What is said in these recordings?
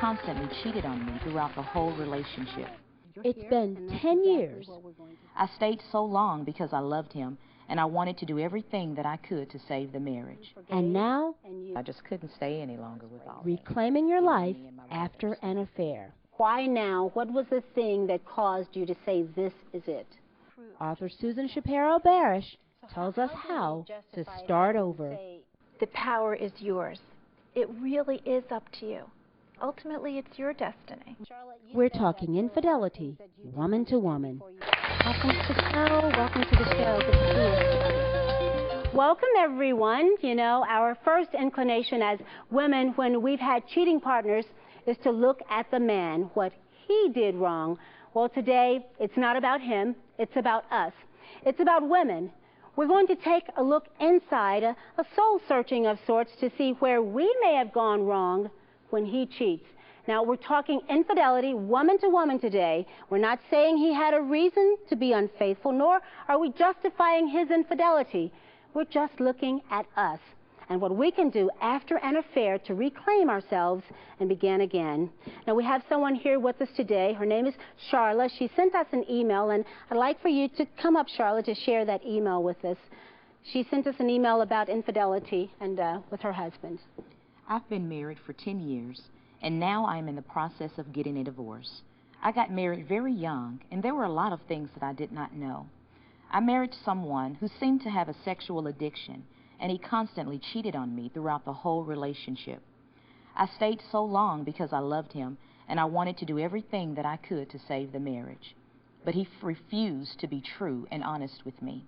constantly cheated on me throughout the whole relationship. It's been 10 years. I stayed so long because I loved him, and I wanted to do everything that I could to save the marriage. And now, I just couldn't stay any longer with all that. reclaiming your life after an affair. Why now? What was the thing that caused you to say this is it? Author Susan Shapiro Barash tells us how to start over. The power is yours. It really is up to you. Ultimately, it's your destiny. We're talking infidelity, woman to woman. Welcome to the show. Welcome to the show. Good to see you. Welcome, everyone. You know, our first inclination as women when we've had cheating partners is to look at the man, what he did wrong. Well, today, it's not about him. It's about us. It's about women. We're going to take a look inside, a soul searching of sorts, to see where we may have gone wrong when he cheats. Now, we're talking infidelity, woman to woman today. We're not saying he had a reason to be unfaithful, nor are we justifying his infidelity. We're just looking at us and what we can do after an affair to reclaim ourselves and begin again. Now, we have someone here with us today. Her name is Charla. She sent us an email, and I'd like for you to come up, Charla, to share that email with us. She sent us an email about infidelity and with her husband. I've been married for 10 years, and now I'm in the process of getting a divorce. I got married very young, and there were a lot of things that I did not know. I married someone who seemed to have a sexual addiction, and he constantly cheated on me throughout the whole relationship. I stayed so long because I loved him, and I wanted to do everything that I could to save the marriage. But he refused to be true and honest with me.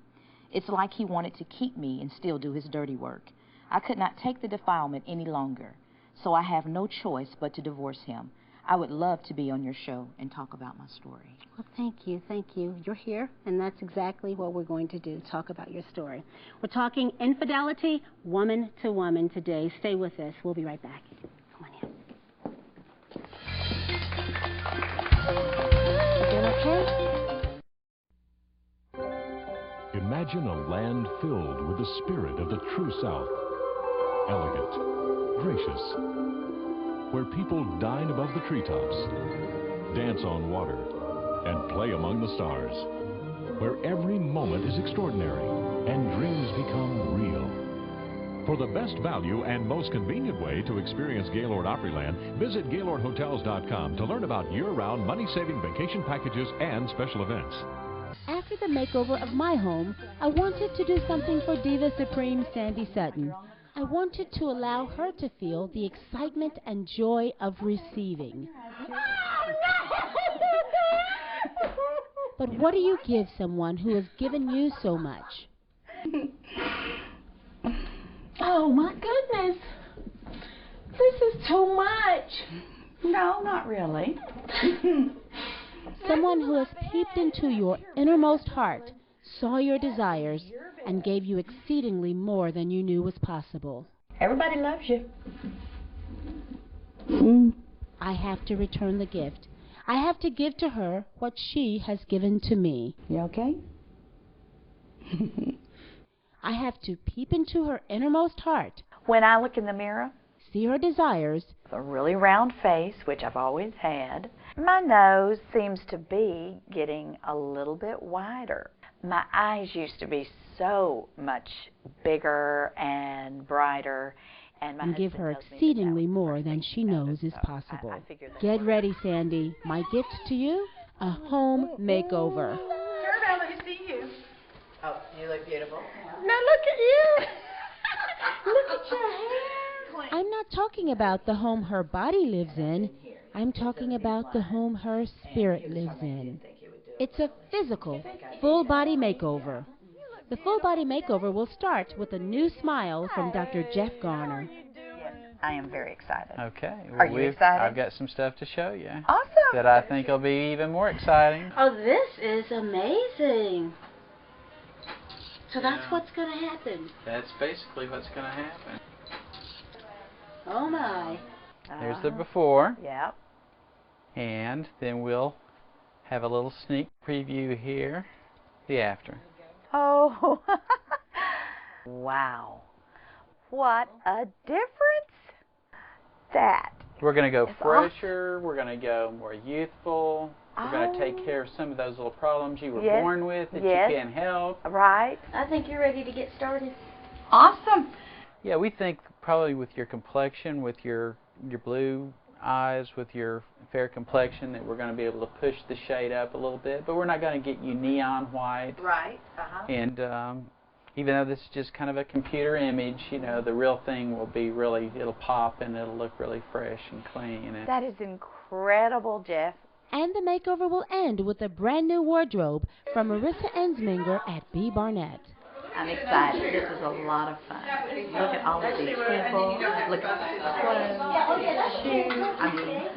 It's like he wanted to keep me and still do his dirty work. I could not take the defilement any longer, so I have no choice but to divorce him. I would love to be on your show and talk about my story. Well, thank you, thank you. You're here, and that's exactly what we're going to do, talk about your story. We're talking infidelity, woman to woman today. Stay with us. We'll be right back. Come on in. Is that okay? Imagine a land filled with the spirit of the true South. Elegant, gracious, where people dine above the treetops, dance on water, and play among the stars, where every moment is extraordinary and dreams become real. For the best value and most convenient way to experience Gaylord Opryland, visit GaylordHotels.com to learn about year-round money-saving vacation packages and special events. After the makeover of my home, I wanted to do something for Diva Supreme Sandy Sutton. I wanted to allow her to feel the excitement and joy of receiving. But what do you give someone who has given you so much? Oh my goodness, this is too much. No, not really. Someone who has peeped into your innermost heart, saw your desires, and gave you exceedingly more than you knew was possible. Everybody loves you. I have to return the gift. I have to give to her what she has given to me. You okay? I have to peep into her innermost heart, When I look in the mirror, see her desires, a really round face, which I've always had. My nose seems to be getting a little bit wider. My eyes used to be so much bigger and brighter, and give her exceedingly more than she knows is possible. Get ready, Sandy. My gift to you, a home makeover. Turn around, let me see you. Oh, you look beautiful. Now look at you. Look at your hair. I'm not talking about the home her body lives in. I'm talking about the home her spirit lives in. It's a physical, full-body makeover. The full-body makeover will start with a new smile from Dr. Jeff Garner. Yes, I am very excited. Okay. Are you excited? I've got some stuff to show you. Awesome. That I think will be even more exciting. Oh, this is amazing. So that's what's going to happen. That's basically what's going to happen. Oh, my. There's the before. Yep. And then we'll have a little sneak preview here, the after. Oh, wow. What a difference. That We're going to go It's fresher. We're going to go more youthful. We're going to take care of some of those little problems you were born with that you can't help. Right. I think you're ready to get started. Awesome. Yeah, we think probably with your complexion, with your blue eyes, with your fair complexion, that we're going to be able to push the shade up a little bit, but we're not going to get you neon white. Right. And even though this is just kind of a computer image, you know, the real thing will be really, it'll pop and it'll look really fresh and clean. And that is incredible, Jeff. And the makeover will end with a brand new wardrobe from Marissa Ensminger at B. Barnett. I'm excited. This is a lot of fun. Look at all of these people. Look at the clothes, shoes. I mean,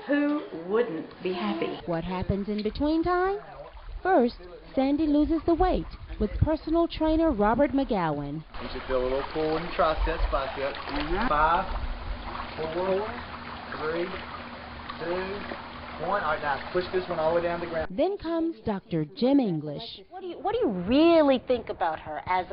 who wouldn't be happy? What happens in between time? First, Sandy loses the weight with personal trainer Robert McGowan. You should feel a little pull in your triceps, biceps. 5, 4, 3, 2, 1. All right, now push this one all the way down to the ground. Then comes Dr. Jim English. What do you really think about her as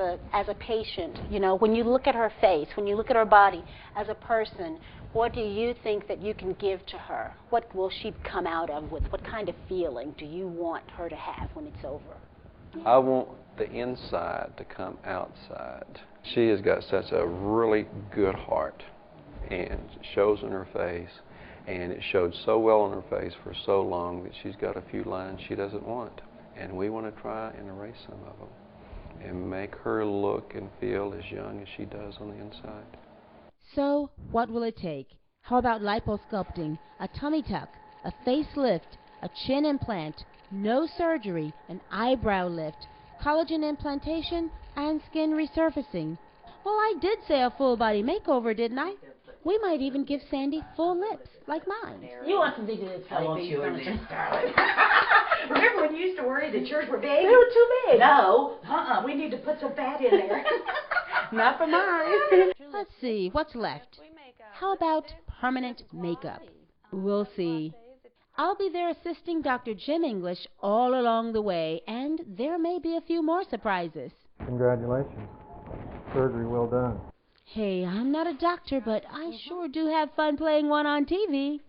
a patient? You know, when you look at her face, when you look at her body as a person, what do you think that you can give to her? What will she come out of with? What kind of feeling do you want her to have when it's over? I want the inside to come outside. She has got such a really good heart, and it shows in her face. And it showed so well on her face for so long that she's got a few lines she doesn't want. And we want to try and erase some of them and make her look and feel as young as she does on the inside. So, what will it take? How about liposculpting, a tummy tuck, a facelift, a chin implant, no surgery, an eyebrow lift, collagen implantation, and skin resurfacing? Well, I did say a full body makeover, didn't I? We might even give Sandy full lips, like mine. You want some big lips, I want you in this, darling. Remember when you used to worry that yours were big? They were too big. No. We need to put some fat in there. Not for mine. Let's see, what's left? How about permanent makeup? We'll see. I'll be there assisting Dr. Jim English all along the way, and there may be a few more surprises. Congratulations. Surgery well done. Hey, I'm not a doctor, but I sure do have fun playing one on TV.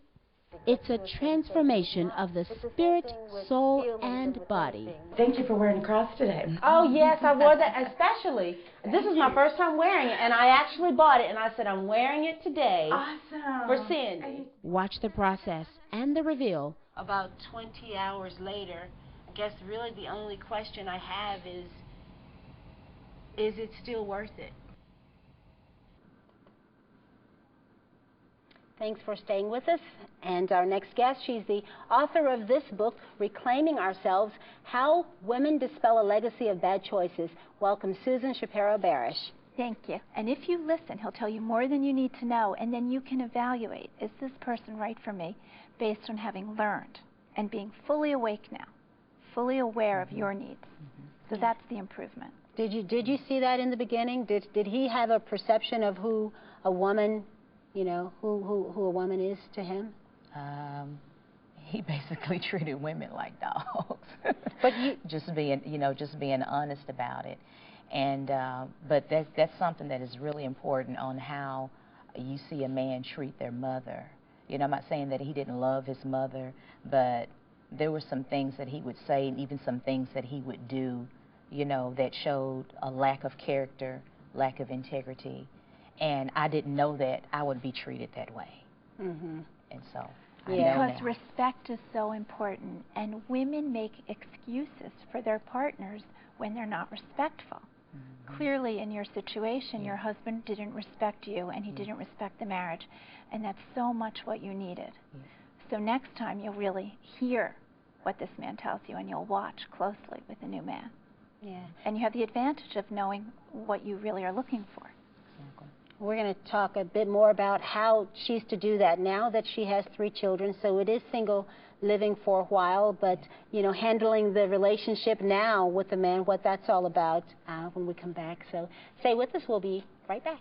It's a transformation of the spirit, soul, and body. Thank you for wearing a cross today. Oh, yes, I wore that especially. This is my first time wearing it, and I actually bought it, and I said, I'm wearing it today. Awesome. For Sandy. Watch the process and the reveal. About 20 hours later, I guess really the only question I have is it still worth it? Thanks for staying with us. And our next guest, she's the author of this book, Reclaiming Ourselves, How Women Dispel a Legacy of Bad Choices. Welcome, Susan Shapiro Barash. Thank you. And if you listen, he'll tell you more than you need to know, and then you can evaluate, is this person right for me, based on having learned and being fully awake now, fully aware of your needs. So that's the improvement. Did you see that in the beginning? Did he have a perception of who a woman, you know, who a woman is to him? He basically treated women like dogs. But you just being honest about it. And but that's something that is really important on how you see a man treat their mother. You know, I'm not saying that he didn't love his mother, but there were some things that he would say and even some things that he would do, you know, that showed a lack of character, lack of integrity. And I didn't know that I would be treated that way. Mm-hmm. And so because respect is so important, and women make excuses for their partners when they're not respectful. Mm-hmm. Clearly in your situation, your husband didn't respect you and he didn't respect the marriage, and that's so much what you needed. So next time you'll really hear what this man tells you, and you'll watch closely with the new man. Yeah. And you have the advantage of knowing what you really are looking for. Exactly. We're going to talk a bit more about how she's to do that now that she has 3 children. So it is single living for a while, but, you know, handling the relationship now with the man, what that's all about when we come back. So stay with us. We'll be right back.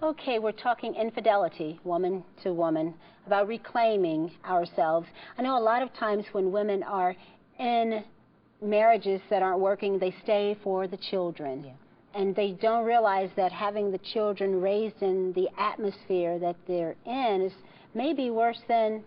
Okay, we're talking infidelity, woman to woman, about reclaiming ourselves. I know a lot of times when women are in marriages that aren't working, they stay for the children. Yeah. And they don't realize that having the children raised in the atmosphere that they're in is maybe worse than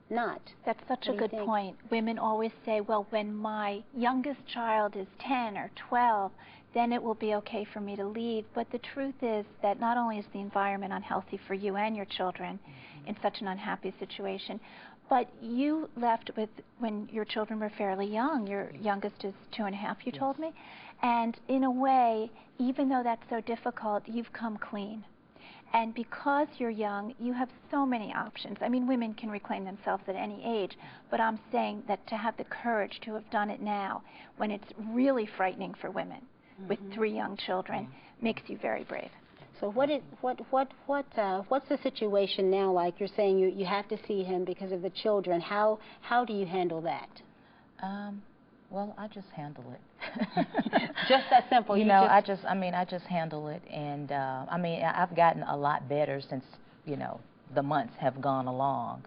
not. That's such a good point. Women always say, well, when my youngest child is 10 or 12, then it will be okay for me to leave. But the truth is that not only is the environment unhealthy for you and your children in such an unhappy situation, but you left with when your children were fairly young. Your youngest is 2.5, you told me. And in a way, even though that's so difficult, you've come clean. And because you're young, you have so many options. I mean, women can reclaim themselves at any age, but I'm saying that to have the courage to have done it now, when it's really frightening for women with 3 young children, makes you very brave. So what's the situation now like? You're saying you have to see him because of the children. How do you handle that? Well, I just handle it. Just that simple. You know, I just handle it, and I mean, I've gotten a lot better since, you know, the months have gone along.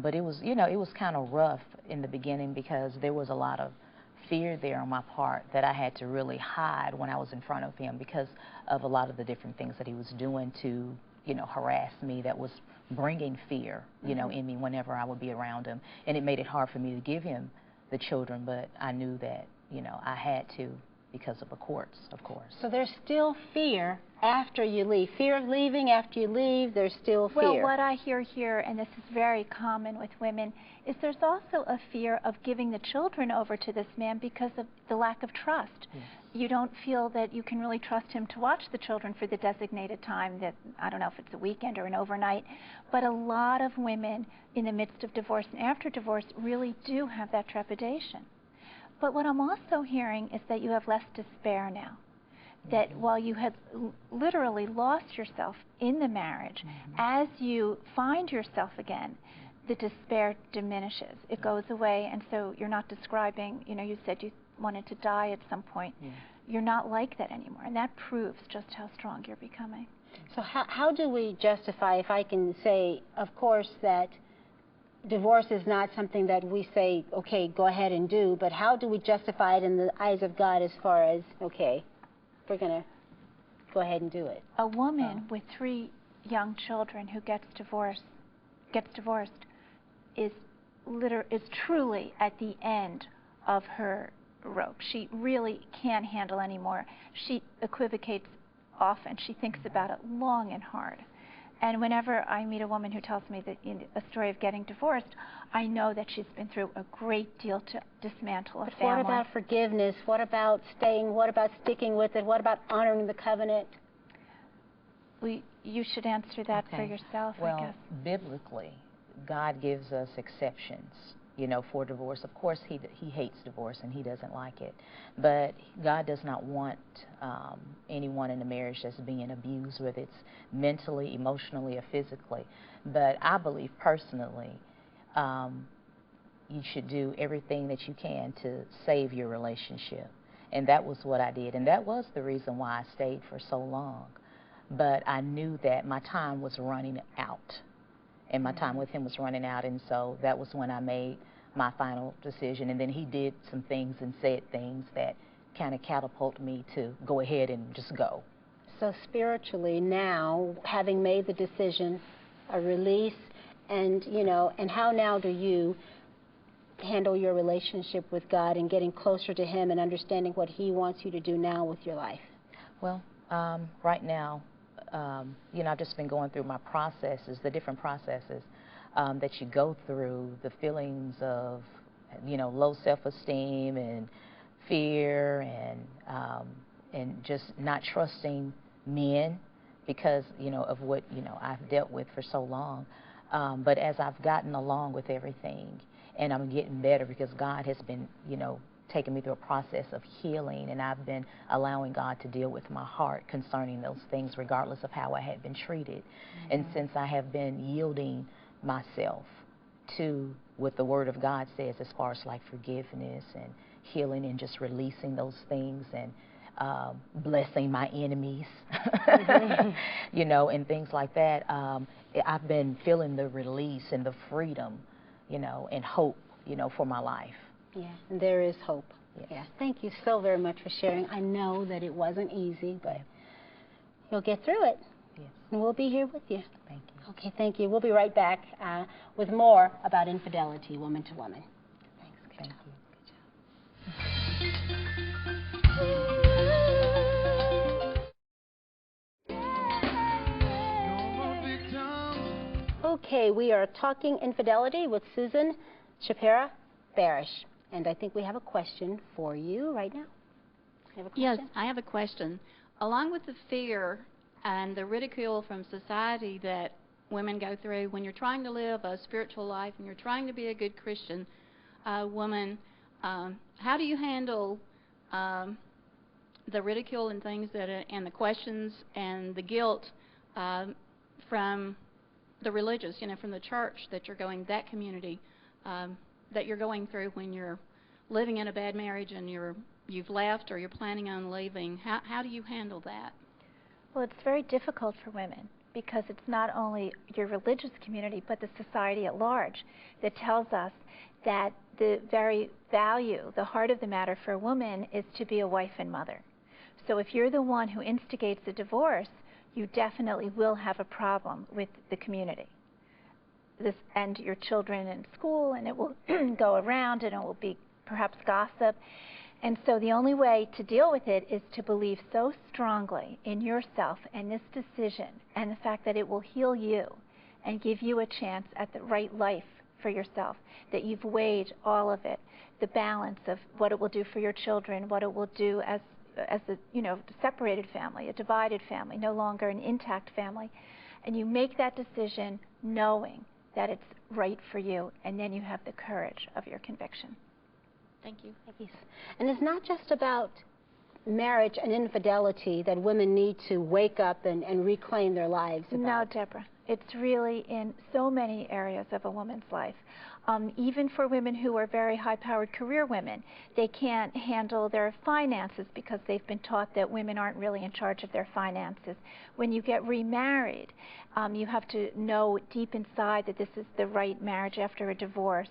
But it was, you know, it was kind of rough in the beginning because there was a lot of fear there on my part that I had to really hide when I was in front of him because of a lot of the different things that he was doing to, you know, harass me, that was bringing fear, you know, in me whenever I would be around him. And it made it hard for me to give him the children, but I knew that, you know, I had to because of the courts, of course. So there's still fear after you leave. Fear of leaving after you leave, there's still fear. Well, what I hear here, and this is very common with women, is there's also a fear of giving the children over to this man because of the lack of trust. Yes. You don't feel that you can really trust him to watch the children for the designated time that, I don't know if it's a weekend or an overnight, but a lot of women in the midst of divorce and after divorce really do have that trepidation. But what I'm also hearing is that you have less despair now. That while you had literally lost yourself in the marriage, as you find yourself again, the despair diminishes. It goes away, and so you're not describing, you know, you said you wanted to die at some point. You're not like that anymore, and that proves just how strong you're becoming. So how do we justify, if I can say, of course, that divorce is not something that we say, okay, go ahead and do, but how do we justify it in the eyes of God as far as, okay, we're going to go ahead and do it? A woman with 3 young children who gets divorced is truly at the end of her rope. She really can't handle anymore. She equivocates often. She thinks about it long and hard. And whenever I meet a woman who tells me that a story of getting divorced, I know that she's been through a great deal to dismantle a family. What about forgiveness? What about staying? What about sticking with it? What about honoring the covenant? You should answer that for yourself, well, I guess. Biblically, God gives us exceptions, you know, for divorce. Of course, he hates divorce and he doesn't like it. But God does not want anyone in a marriage that's being abused, whether it's mentally, emotionally, or physically. But I believe personally you should do everything that you can to save your relationship. And that was what I did. And that was the reason why I stayed for so long. But I knew that my time was running out. And my time with him was running out. And so that was when I made my final decision. And then he did some things and said things that kind of catapulted me to go ahead and just go. So spiritually now, having made the decision, a release, and, you know, and how now do you handle your relationship with God and getting closer to him and understanding what he wants you to do now with your life? Well, right now, you know, I've just been going through my processes, the different processes that you go through, the feelings of, you know, low self-esteem and fear and just not trusting men because, you know, of what, you know, I've dealt with for so long. But as I've gotten along with everything and I'm getting better because God has been, you know, taking me through a process of healing, and I've been allowing God to deal with my heart concerning those things regardless of how I had been treated. And since I have been yielding myself to what the Word of God says as far as like forgiveness and healing and just releasing those things and blessing my enemies, you know, and things like that, I've been feeling the release and the freedom, you know, and hope, you know, for my life. Yeah, and there is hope. Yes. Thank you so very much for sharing. I know that it wasn't easy, but you'll get through it. Yes. And we'll be here with you. Thank you. Okay, thank you. We'll be right back with more about infidelity, woman to woman. Thanks. Good job. Okay, we are talking infidelity with Susan Shapiro Barash. And I think we have a question for you right now. You have a question? Yes, I have a question. Along with the fear and the ridicule from society that women go through when you're trying to live a spiritual life and you're trying to be a good Christian woman, how do you handle the ridicule and things that and the questions and the guilt from the religious, from the church that you're going, that community that you're going through when you're living in a bad marriage and you've left or you're planning on leaving? How do you handle that? Well, it's very difficult for women because it's not only your religious community but the society at large that tells us that the very value, the heart of the matter for a woman is to be a wife and mother. So if you're the one who instigates a divorce, you definitely will have a problem with the community. And your children in school, and it will go around, and it will be perhaps gossip. And so the only way to deal with it is to believe so strongly in yourself and this decision and the fact that it will heal you and give you a chance at the right life for yourself, that you've weighed all of it, the balance of what it will do for your children, what it will do as a separated family, a divided family, no longer an intact family. And you make that decision knowing that it's right for you, and then you have the courage of your conviction. Thank you. And it's not just about marriage and infidelity that women need to wake up and reclaim their lives about. No, Deborah. It's really in so many areas of a woman's life. Even for women who are very high-powered career women, they can't handle their finances because they've been taught that women aren't really in charge of their finances. When you get remarried, you have to know deep inside that this is the right marriage after a divorce.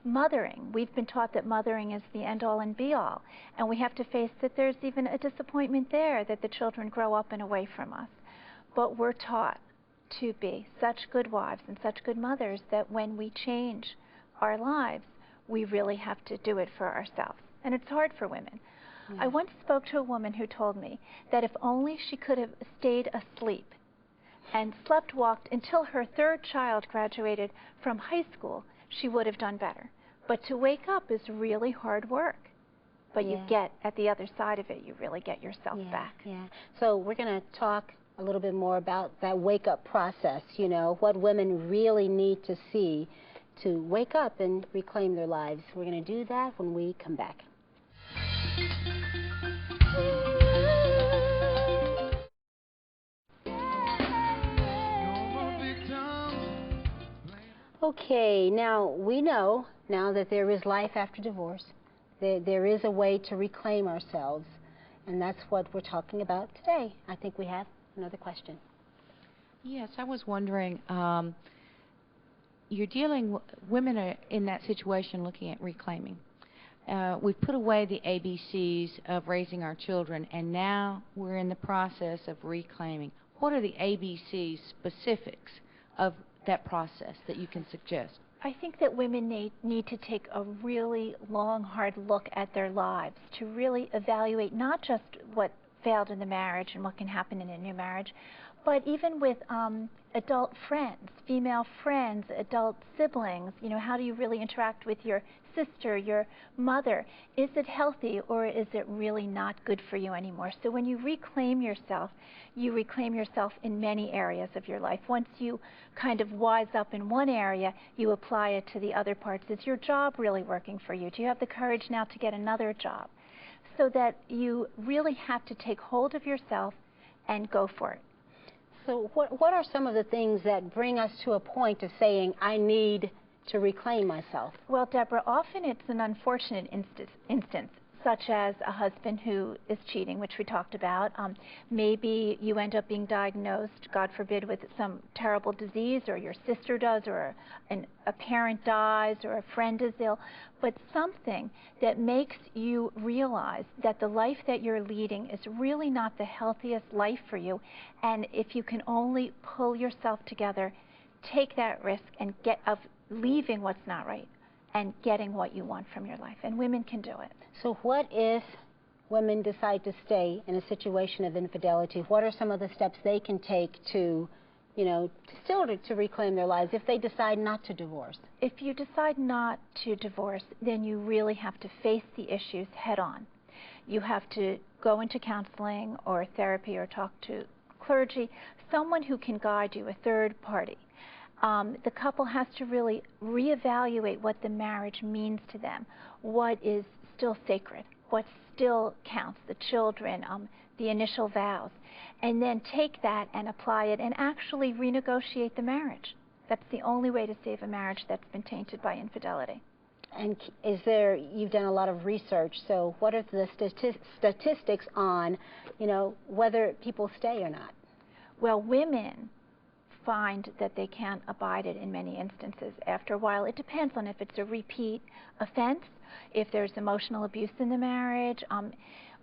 Mothering, we've been taught that mothering is the end-all and be-all, and we have to face that there's even a disappointment there that the children grow up and away from us. But we're taught to be such good wives and such good mothers that when we change our lives, we really have to do it for ourselves. And it's hard for women. Yes. I once spoke to a woman who told me that if only she could have stayed asleep and walked until her third child graduated from high school, she would have done better. But to wake up is really hard work. But you get, at the other side of it, you really get yourself back. Yeah. So we're going to talk a little bit more about that wake-up process, what women really need to see to wake up and reclaim their lives. We're going to do that when we come back. Okay, now we know now that there is life after divorce. There is a way to reclaim ourselves, and that's what we're talking about today. I think we have another question. Yes, I was wondering, women are in that situation looking at reclaiming. We've put away the ABCs of raising our children, and now we're in the process of reclaiming. What are the ABCs specifics of that process that you can suggest? I think that women need to take a really long, hard look at their lives to really evaluate not just what failed in the marriage and what can happen in a new marriage, but even with adult friends, female friends, adult siblings. How do you really interact with your sister, your mother? Is it healthy, or is it really not good for you anymore? So when you reclaim yourself in many areas of your life. Once you kind of wise up in one area, you apply it to the other parts. Is your job really working for you? Do you have the courage now to get another job? So that you really have to take hold of yourself and go for it. So what are some of the things that bring us to a point of saying, I need to reclaim myself? Well, Deborah, often it's an unfortunate instance. such as a husband who is cheating, which we talked about. Maybe you end up being diagnosed, God forbid, with some terrible disease, or your sister does, or a parent dies, or a friend is ill, but something that makes you realize that the life that you're leading is really not the healthiest life for you. And if you can only pull yourself together, take that risk and get of leaving what's not right and getting what you want from your life. And women can do it. So what if women decide to stay in a situation of infidelity? What are some of the steps they can take to, you know, to reclaim their lives if they decide not to divorce? If you decide not to divorce, then you really have to face the issues head on. You have to go into counseling or therapy or talk to clergy, someone who can guide you, a third party. The couple has to really reevaluate what the marriage means to them, what is still sacred, what still counts, the children, the initial vows, and then take that and apply it and actually renegotiate the marriage. That's the only way to save a marriage that's been tainted by infidelity. And you've done a lot of research, so what are the statistics on, you know, whether people stay or not? Well, women find that they can't abide it in many instances. After a while, it depends on if it's a repeat offense, if there's emotional abuse in the marriage,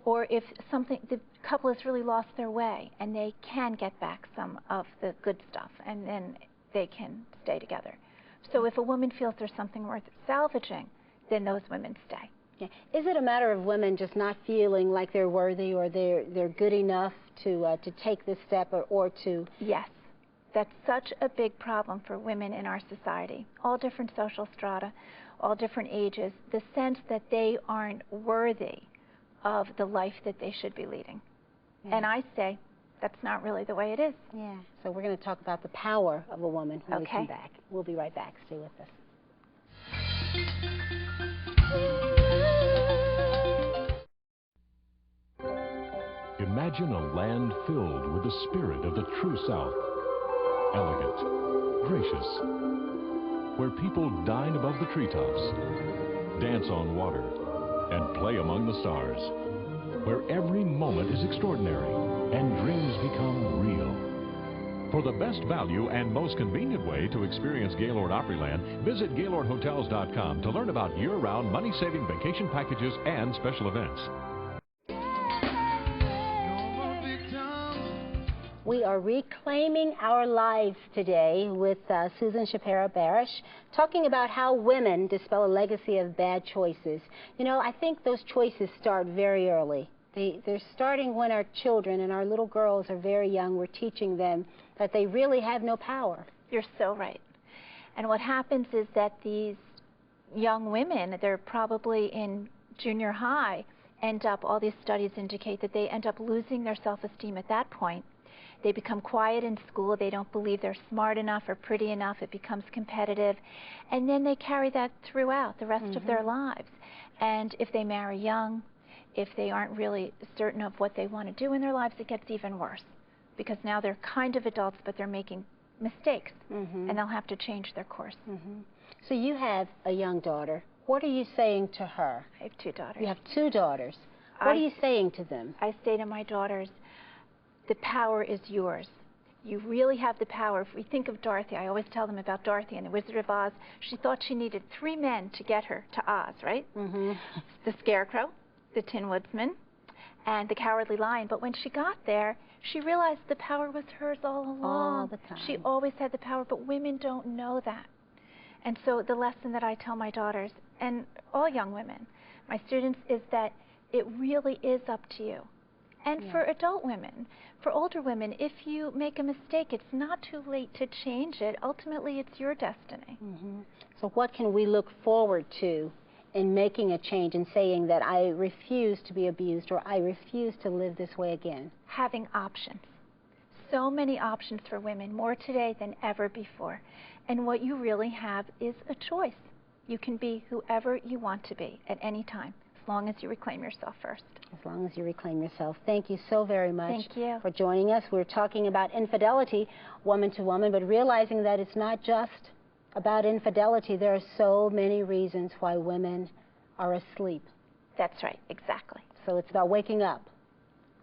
or if the couple has really lost their way and they can get back some of the good stuff and then they can stay together. So if a woman feels there's something worth salvaging, then those women stay. Yeah. Is it a matter of women just not feeling like they're worthy or they're good enough to take this step or to... Yes. That's such a big problem for women in our society, all different social strata, all different ages, the sense that they aren't worthy of the life that they should be leading. Yeah. And I say, that's not really the way it is. Yeah. So we're going to talk about the power of a woman when we come back. We'll be right back. Stay with us. Imagine a land filled with the spirit of the true South. Elegant, gracious, where people dine above the treetops, dance on water, and play among the stars, where every moment is extraordinary and dreams become real. For the best value and most convenient way to experience Gaylord Opryland, visit GaylordHotels.com to learn about year-round money-saving vacation packages and special events. We are reclaiming our lives today with Susan Shapiro Barash, talking about how women dispel a legacy of bad choices. You know, I think those choices start very early. They're starting when our children and our little girls are very young. We're teaching them that they really have no power. You're so right. And what happens is that these young women, they're probably in junior high, all these studies indicate that they end up losing their self-esteem at that point. They become quiet in school. They don't believe they're smart enough or pretty enough. It becomes competitive. And then they carry that throughout the rest of their lives. And if they marry young, if they aren't really certain of what they want to do in their lives, it gets even worse. Because now they're kind of adults, but they're making mistakes. And they'll have to change their course. So you have a young daughter. What are you saying to her? I have 2 daughters. You have 2 daughters. What are you saying to them? I say to my daughters, the power is yours. You really have the power. If we think of Dorothy, I always tell them about Dorothy and the Wizard of Oz. She thought she needed 3 men to get her to Oz, right? The Scarecrow, the Tin Woodsman, and the Cowardly Lion. But when she got there, she realized the power was hers all along. All the time. She always had the power, but women don't know that. And so the lesson that I tell my daughters, and all young women, my students, is that it really is up to you. And for adult women, for older women, if you make a mistake, it's not too late to change it. Ultimately, it's your destiny. So what can we look forward to in making a change and saying that I refuse to be abused or I refuse to live this way again? Having options. So many options for women, more today than ever before. And what you really have is a choice. You can be whoever you want to be at any time, as long as you reclaim yourself first. As long as you reclaim yourself. Thank you so very much Thank you. for joining us. We're talking about infidelity, woman to woman, but realizing that it's not just about infidelity. There are so many reasons why women are asleep That's right, exactly. So it's about waking up,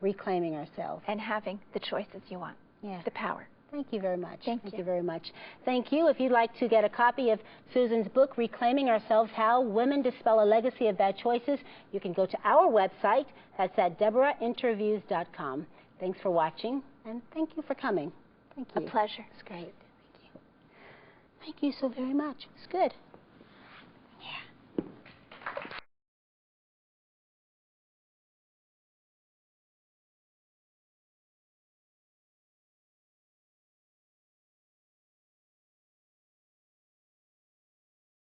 reclaiming ourselves. And having the choices you want. Yeah. The power. Thank you very much. Thank you very much. Thank you. If you'd like to get a copy of Susan's book, Reclaiming Ourselves, How Women Dispel a Legacy of Bad Choices, you can go to our website. That's at DeborahInterviews.com. Thanks for watching, and thank you for coming. Thank you. A pleasure. It's great. Thank you. Thank you so very much. It's good. Yeah.